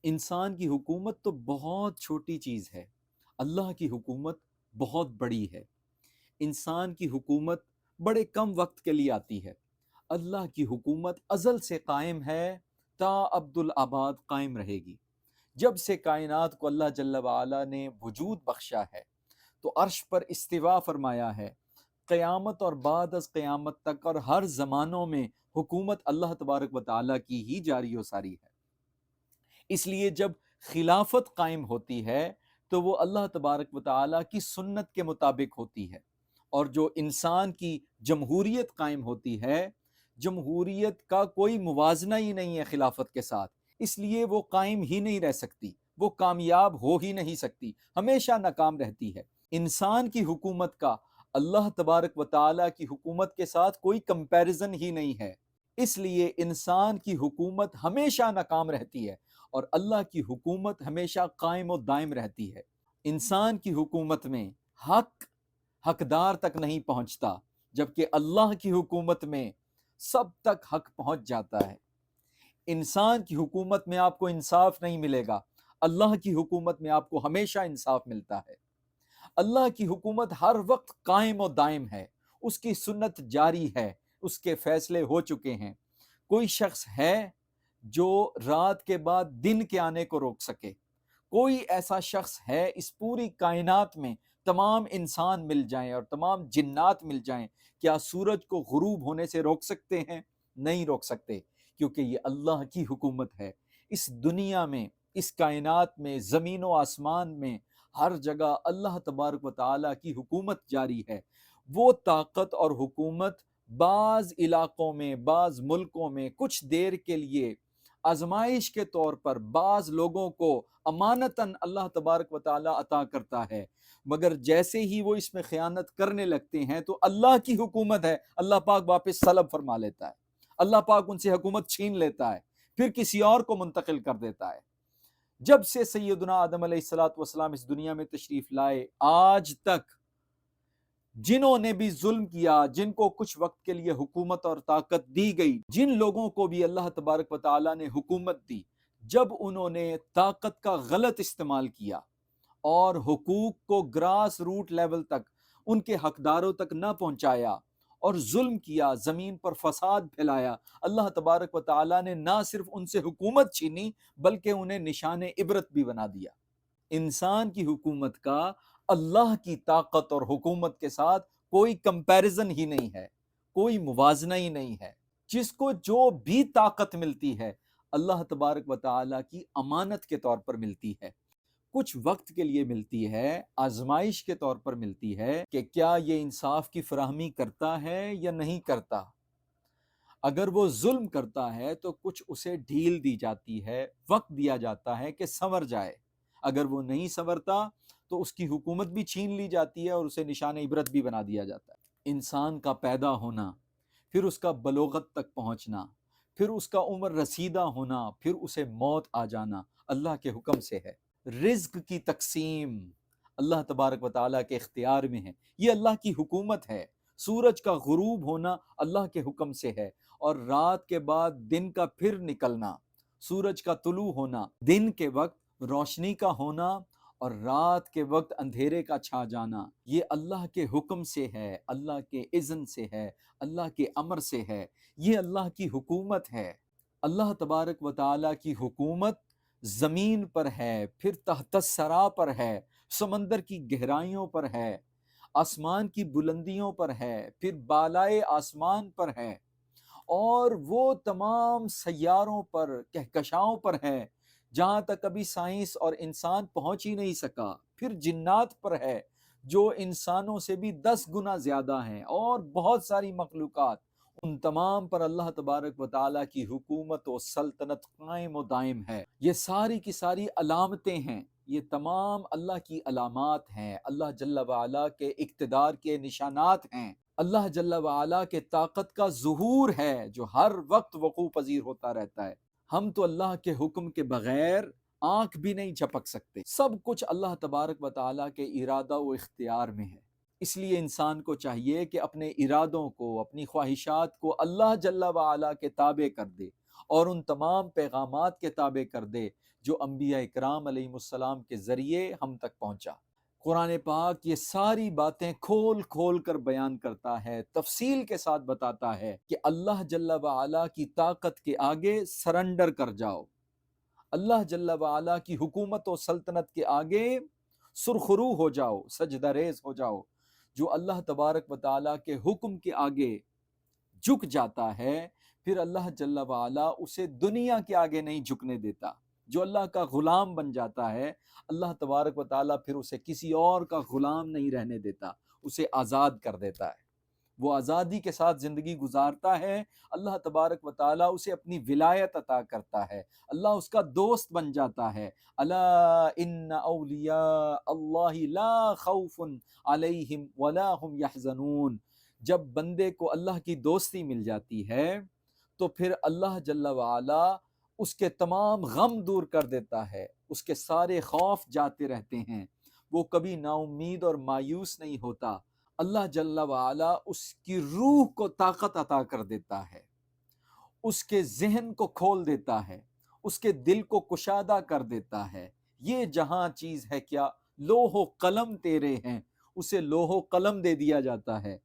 انسان کی حکومت تو بہت چھوٹی چیز ہے، اللہ کی حکومت بہت بڑی ہے۔ انسان کی حکومت بڑے کم وقت کے لیے آتی ہے، اللہ کی حکومت ازل سے قائم ہے، تا ابدالآباد قائم رہے گی۔ جب سے کائنات کو اللہ جل وعلا نے وجود بخشا ہے تو عرش پر استوا فرمایا ہے، قیامت اور بعد از قیامت تک اور ہر زمانوں میں حکومت اللہ تبارک و تعالیٰ کی ہی جاری و ساری ہے۔ اس لیے جب خلافت قائم ہوتی ہے تو وہ اللہ تبارک و تعالیٰ کی سنت کے مطابق ہوتی ہے، اور جو انسان کی جمہوریت قائم ہوتی ہے، جمہوریت کا کوئی موازنہ ہی نہیں ہے خلافت کے ساتھ، اس لیے وہ قائم ہی نہیں رہ سکتی، وہ کامیاب ہو ہی نہیں سکتی، ہمیشہ ناکام رہتی ہے۔ انسان کی حکومت کا اللہ تبارک و تعالیٰ کی حکومت کے ساتھ کوئی کمپیرزن ہی نہیں ہے، اس لیے انسان کی حکومت ہمیشہ ناکام رہتی ہے اور اللہ کی حکومت ہمیشہ قائم و دائم رہتی ہے۔ انسان کی حکومت میں حق حقدار تک نہیں پہنچتا، جبکہ اللہ کی حکومت میں سب تک حق پہنچ جاتا ہے۔ انسان کی حکومت میں آپ کو انصاف نہیں ملے گا، اللہ کی حکومت میں آپ کو ہمیشہ انصاف ملتا ہے۔ اللہ کی حکومت ہر وقت قائم و دائم ہے، اس کی سنت جاری ہے، اس کے فیصلے ہو چکے ہیں۔ کوئی شخص ہے جو رات کے بعد دن کے آنے کو روک سکے؟ کوئی ایسا شخص ہے اس پوری کائنات میں؟ تمام انسان مل جائیں اور تمام جنات مل جائیں، کیا سورج کو غروب ہونے سے روک سکتے ہیں؟ نہیں روک سکتے، کیونکہ یہ اللہ کی حکومت ہے۔ اس دنیا میں، اس کائنات میں، زمین و آسمان میں، ہر جگہ اللہ تبارک و تعالیٰ کی حکومت جاری ہے۔ وہ طاقت اور حکومت بعض علاقوں میں، بعض ملکوں میں کچھ دیر کے لیے آزمائش کے طور پر بعض لوگوں کو امانتاً اللہ تبارک و تعالیٰ عطا کرتا ہے، مگر جیسے ہی وہ اس میں خیانت کرنے لگتے ہیں تو اللہ کی حکومت ہے، اللہ پاک واپس سلب فرما لیتا ہے، اللہ پاک ان سے حکومت چھین لیتا ہے، پھر کسی اور کو منتقل کر دیتا ہے۔ جب سے سیدنا آدم علیہ الصلوۃ والسلام اس دنیا میں تشریف لائے، آج تک جنہوں نے بھی ظلم کیا، جن کو کچھ وقت کے لیے حکومت اور طاقت دی گئی، جن لوگوں کو بھی اللہ تبارک و تعالیٰ نے حکومت دی، جب انہوں نے طاقت کا غلط استعمال کیا اور حقوق کو گراس روٹ لیول تک، ان کے حقداروں تک نہ پہنچایا اور ظلم کیا، زمین پر فساد پھیلایا، اللہ تبارک و تعالیٰ نے نہ صرف ان سے حکومت چھینی بلکہ انہیں نشان عبرت بھی بنا دیا۔ انسان کی حکومت کا اللہ کی طاقت اور حکومت کے ساتھ کوئی کمپیرزن ہی نہیں ہے، کوئی موازنہ ہی نہیں ہے۔ جس کو جو بھی طاقت ملتی ہے اللہ تبارک و تعالیٰ کی امانت کے طور پر ملتی ہے، کچھ وقت کے لیے ملتی ہے، آزمائش کے طور پر ملتی ہے کہ کیا یہ انصاف کی فراہمی کرتا ہے یا نہیں کرتا۔ اگر وہ ظلم کرتا ہے تو کچھ اسے ڈھیل دی جاتی ہے، وقت دیا جاتا ہے کہ سنور جائے، اگر وہ نہیں سنورتا تو اس کی حکومت بھی چھین لی جاتی ہے اور اسے نشان عبرت بھی بنا دیا جاتا ہے۔ انسان کا پیدا ہونا، پھر اس کا بلوغت تک پہنچنا، پھر اس کا عمر رسیدہ ہونا، پھر اسے موت آ جانا، اللہ کے حکم سے ہے۔ رزق کی تقسیم اللہ تبارک و تعالیٰ کے اختیار میں ہے، یہ اللہ کی حکومت ہے۔ سورج کا غروب ہونا اللہ کے حکم سے ہے، اور رات کے بعد دن کا پھر نکلنا، سورج کا طلوع ہونا، دن کے وقت روشنی کا ہونا اور رات کے وقت اندھیرے کا چھا جانا، یہ اللہ کے حکم سے ہے، اللہ کے اذن سے ہے، اللہ کے امر سے ہے، یہ اللہ کی حکومت ہے۔ اللہ تبارک و تعالیٰ کی حکومت زمین پر ہے، پھر تحت الثری پر ہے، سمندر کی گہرائیوں پر ہے، آسمان کی بلندیوں پر ہے، پھر بالائے آسمان پر ہے، اور وہ تمام سیاروں پر، کہکشاؤں پر ہے جہاں تک ابھی سائنس اور انسان پہنچ ہی نہیں سکا، پھر جنات پر ہے جو انسانوں سے بھی 10 گنا زیادہ ہیں، اور بہت ساری مخلوقات، ان تمام پر اللہ تبارک و تعالیٰ کی حکومت و سلطنت قائم و دائم ہے۔ یہ ساری کی ساری علامتیں ہیں، یہ تمام اللہ کی علامات ہیں، اللہ جل وعلا کے اقتدار کے نشانات ہیں، اللہ جل وعلا کے طاقت کا ظہور ہے جو ہر وقت وقوع پذیر ہوتا رہتا ہے۔ ہم تو اللہ کے حکم کے بغیر آنکھ بھی نہیں جھپک سکتے، سب کچھ اللہ تبارک و تعالیٰ کے ارادہ و اختیار میں ہے۔ اس لیے انسان کو چاہیے کہ اپنے ارادوں کو، اپنی خواہشات کو اللہ جل وعلا کے تابع کر دے اور ان تمام پیغامات کے تابع کر دے جو انبیاء اکرام علیہ السلام کے ذریعے ہم تک پہنچا۔ قرآن پاک یہ ساری باتیں کھول کھول کر بیان کرتا ہے، تفصیل کے ساتھ بتاتا ہے کہ اللہ جل وعلا کی طاقت کے آگے سرنڈر کر جاؤ، اللہ جل وعلا کی حکومت و سلطنت کے آگے سرخرو ہو جاؤ، سجدہ ریز ہو جاؤ۔ جو اللہ تبارک و تعالیٰ کے حکم کے آگے جھک جاتا ہے، پھر اللہ جل وعلا اسے دنیا کے آگے نہیں جھکنے دیتا۔ جو اللہ کا غلام بن جاتا ہے، اللہ تبارک و تعالیٰ پھر اسے کسی اور کا غلام نہیں رہنے دیتا، اسے آزاد کر دیتا ہے، وہ آزادی کے ساتھ زندگی گزارتا ہے۔ اللہ تبارک و تعالیٰ اسے اپنی ولایت عطا کرتا ہے، اللہ اس کا دوست بن جاتا ہے۔ الا ان اولیاء اللہ لا خوف علیہم ولا هم یحزنون۔ جب بندے کو اللہ کی دوستی مل جاتی ہے تو پھر اللہ جل وعلا اس کے تمام غم دور کر دیتا ہے، اس کے سارے خوف جاتے رہتے ہیں، وہ کبھی نا امید اور مایوس نہیں ہوتا۔ اللہ جل وعلا اس کی روح کو طاقت عطا کر دیتا ہے، اس کے ذہن کو کھول دیتا ہے، اس کے دل کو کشادہ کر دیتا ہے۔ یہ جہاں چیز ہے کیا، لوح و قلم تیرے ہیں، اسے لوح و قلم دے دیا جاتا ہے،